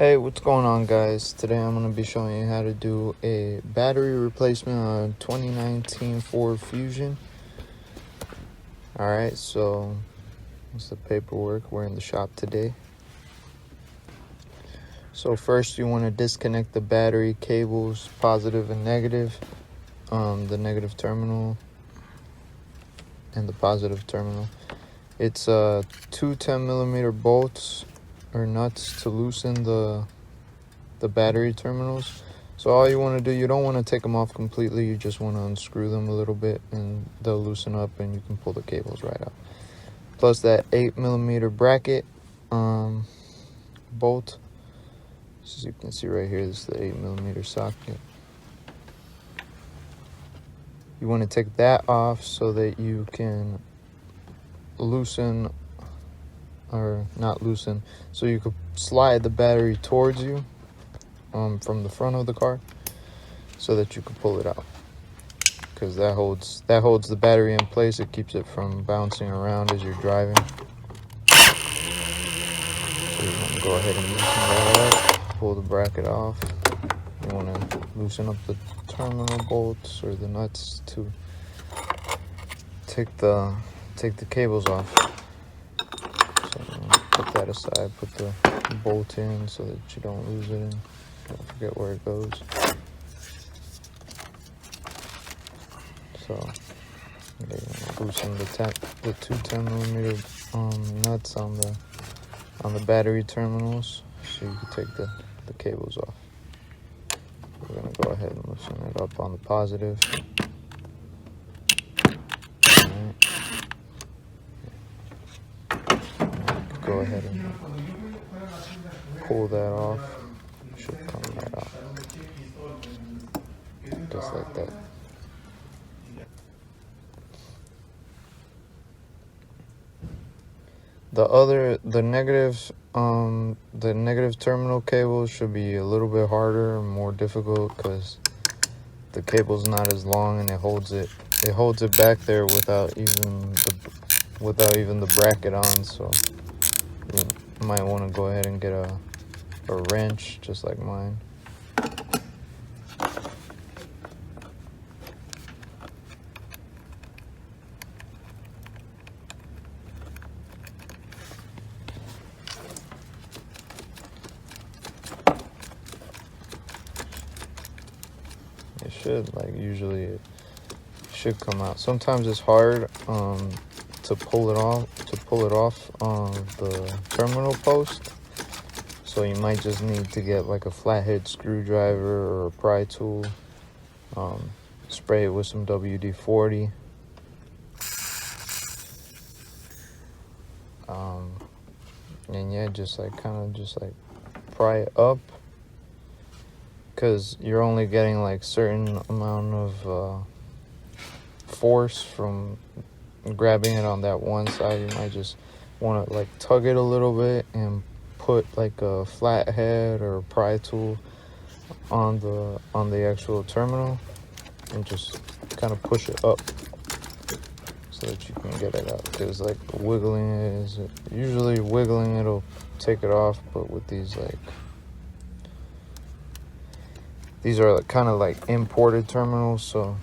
Hey, what's going on, guys? Today I'm going to be showing you how to do a battery replacement on a 2019 Ford Fusion. Alright, so that's the paperwork. We're in the shop today. So first you want to disconnect the battery cables, positive and negative, the negative terminal and the positive terminal. It's two 10mm bolts or nuts to loosen the battery terminals. So all you want to do, you don't want to take them off completely, you just want to unscrew them a little bit and they'll loosen up and you can pull the cables right out. Plus that 8mm bracket bolt. As you can see right here, this is the 8mm socket. You want to take that off so that you can loosen, or not loosen, so you could slide the battery towards you from the front of the car so that you can pull it out, because that holds the battery in place. It keeps it from bouncing around as you're driving. So you want to go ahead and loosen that up, pull the bracket off. You want to loosen up the terminal bolts or the nuts to take the cables off. So put that aside, put the bolt in so that you don't lose it and don't forget where it goes. So yeah, loosen the two 10mm nuts on the battery terminals so you can take the cables off. We're gonna go ahead and loosen it up on the positive. Alright. Go ahead and pull that off. It should come right out, just like that. The negative terminal cable should be a little bit harder and more difficult because the cable's not as long and it holds it back there without even the bracket on. So you might want to go ahead and get a wrench just like mine. It should, usually it should come out. Sometimes it's hard to pull it off the terminal post. So you might just need to get a flathead screwdriver or a pry tool. Spray it with some WD-40. And yeah, just pry it up, because you're only getting certain amount of force from grabbing it on that one side. You might just want to tug it a little bit and put a flathead or a pry tool on the actual terminal and just kind of push it up so that you can get it out. Because wiggling it is usually it'll take it off, but with these these are kind of imported terminals, so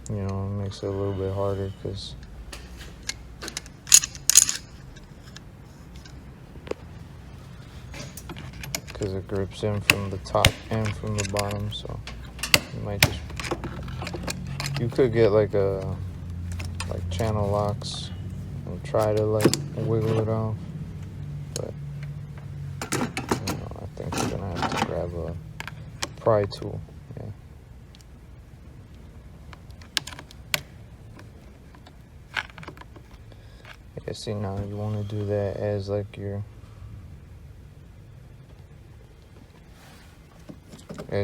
it makes it a little bit harder because it grips in from the top and from the bottom. So you could get channel locks and try to wiggle it off, but I think you're gonna have to grab a pry tool. Yeah, see, now you want to do that as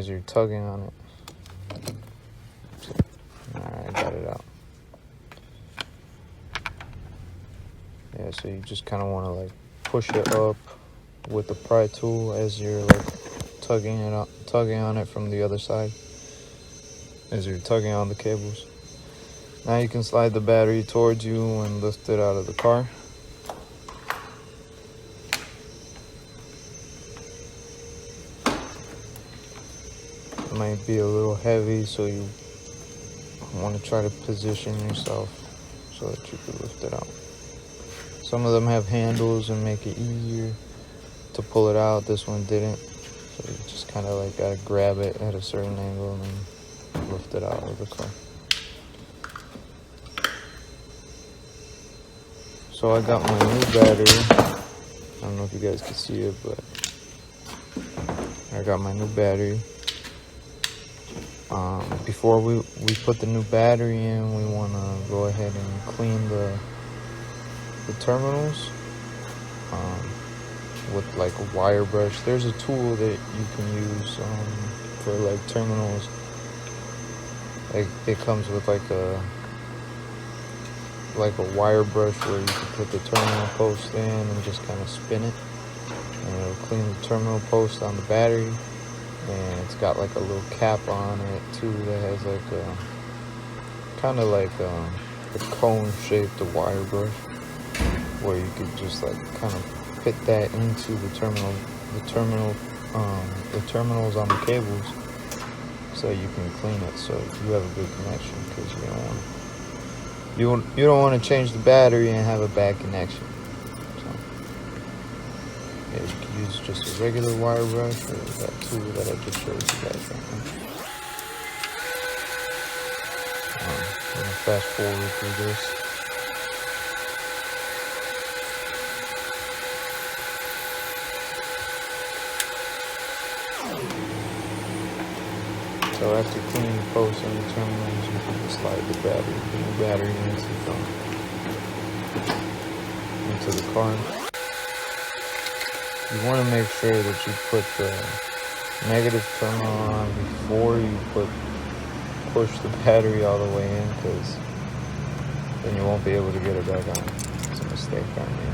you're tugging on it. Alright, got it out. Yeah, so you just kind of want to push it up with the pry tool as you're tugging on it from the other side, as you're tugging on the cables. Now you can slide the battery towards you and lift it out of the car. might be a little heavy, so you want to try to position yourself so that you can lift it out. Some of them have handles and make it easier to pull it out. This one didn't, so you just kind of like gotta grab it at a certain angle and then lift it out of the car. So I got my new battery. I don't know if you guys can see it, but I got my new battery. Before we put the new battery in, we want to go ahead and clean the terminals with like a wire brush. There's a tool that you can use for like terminals. Like it comes with like a wire brush where you can put the terminal post in and just kind of spin it, and it'll clean the terminal post on the battery. And it's got like a little cap on it too that has like a kind of like a cone shaped wire brush where you could just like kind of fit that into the terminals on the cables so you can clean it so you have a good connection, because you don't want to change the battery and have a bad connection. So yeah, you can use just a regular wire brush or that tool that I just showed you guys right now. I'm gonna fast forward through this. So after cleaning the posts and the terminals, you can slide the new battery into the car. You want to make sure that you put the negative terminal on before you push the battery all the way in, because then you won't be able to get it back on. It's a mistake on me.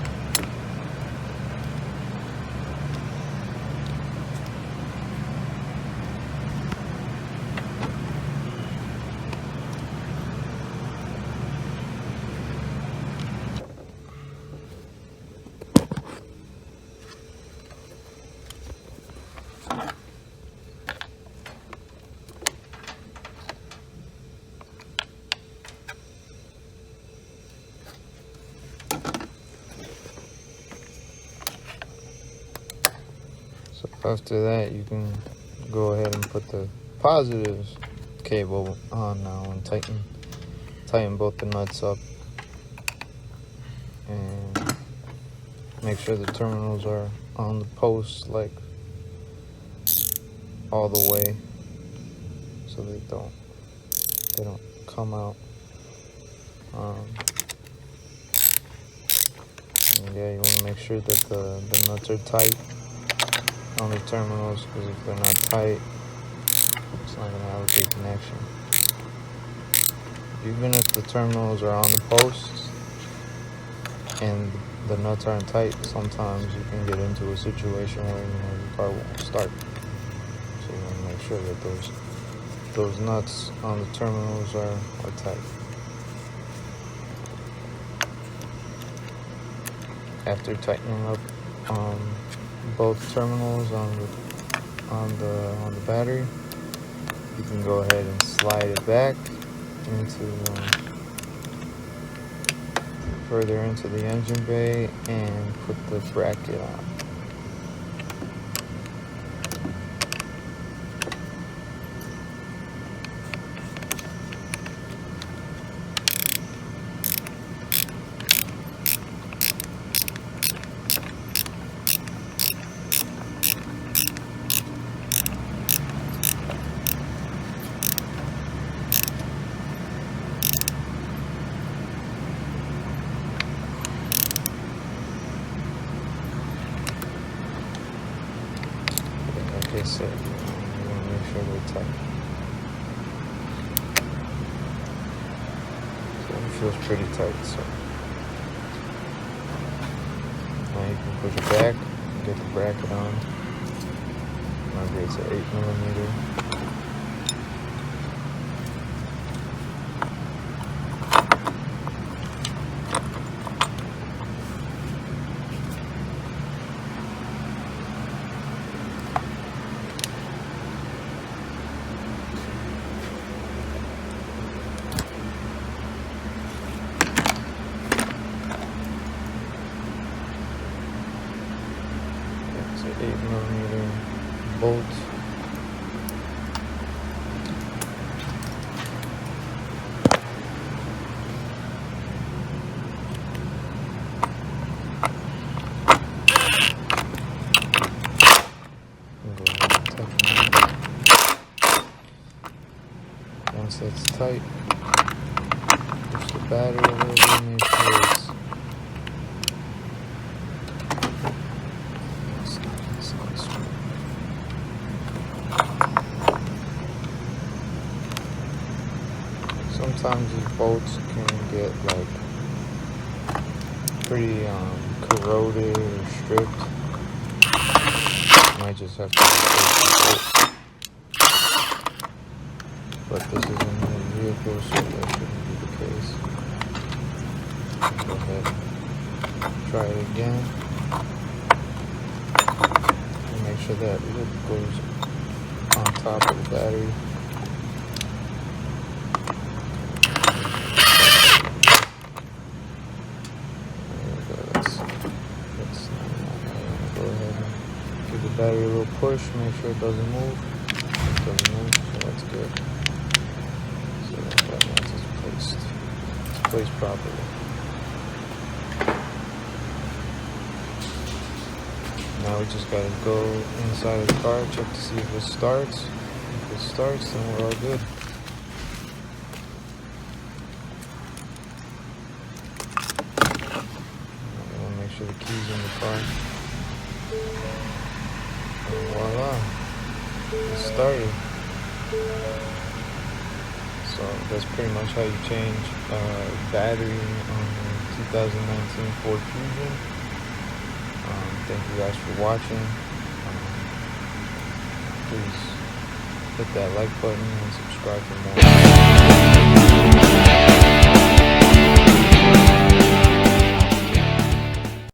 So after that, you can go ahead and put the positive cable on now and tighten both the nuts up, and make sure the terminals are on the post like all the way so they don't come out. And yeah, you want to make sure that the nuts are tight on the terminals, because if they're not tight, it's not going to have a good connection. Even if the terminals are on the posts and the nuts aren't tight, sometimes you can get into a situation where your car won't start. So you want to make sure that those nuts on the terminals are tight. After tightening up both terminals on the battery, you can go ahead and slide it back further into the engine bay and put the bracket on. Like I said, you want to make sure they're tight. So it feels pretty tight. So now you can push it back and get the bracket on. Remember, it's an 8mm. Once that's tight, push the battery a little bit, make sure it's nice. Sometimes these bolts can get like pretty corroded or stripped. You might just have to replace the bolt. But this is a new vehicle, so that shouldn't be the case. Go ahead and try it again. And make sure that lid goes on top of the battery. Go ahead and give the battery a little push, make sure it doesn't move. It doesn't move, so that's good. So that means it's placed properly. Now we just gotta go inside of the car, check to see if it starts. If it starts, then we're all good. I wanna make sure the key's in the car. And voila, it started. So that's pretty much how you change battery on the 2019 Ford Fusion. Thank you guys for watching. Please hit that like button and subscribe for more.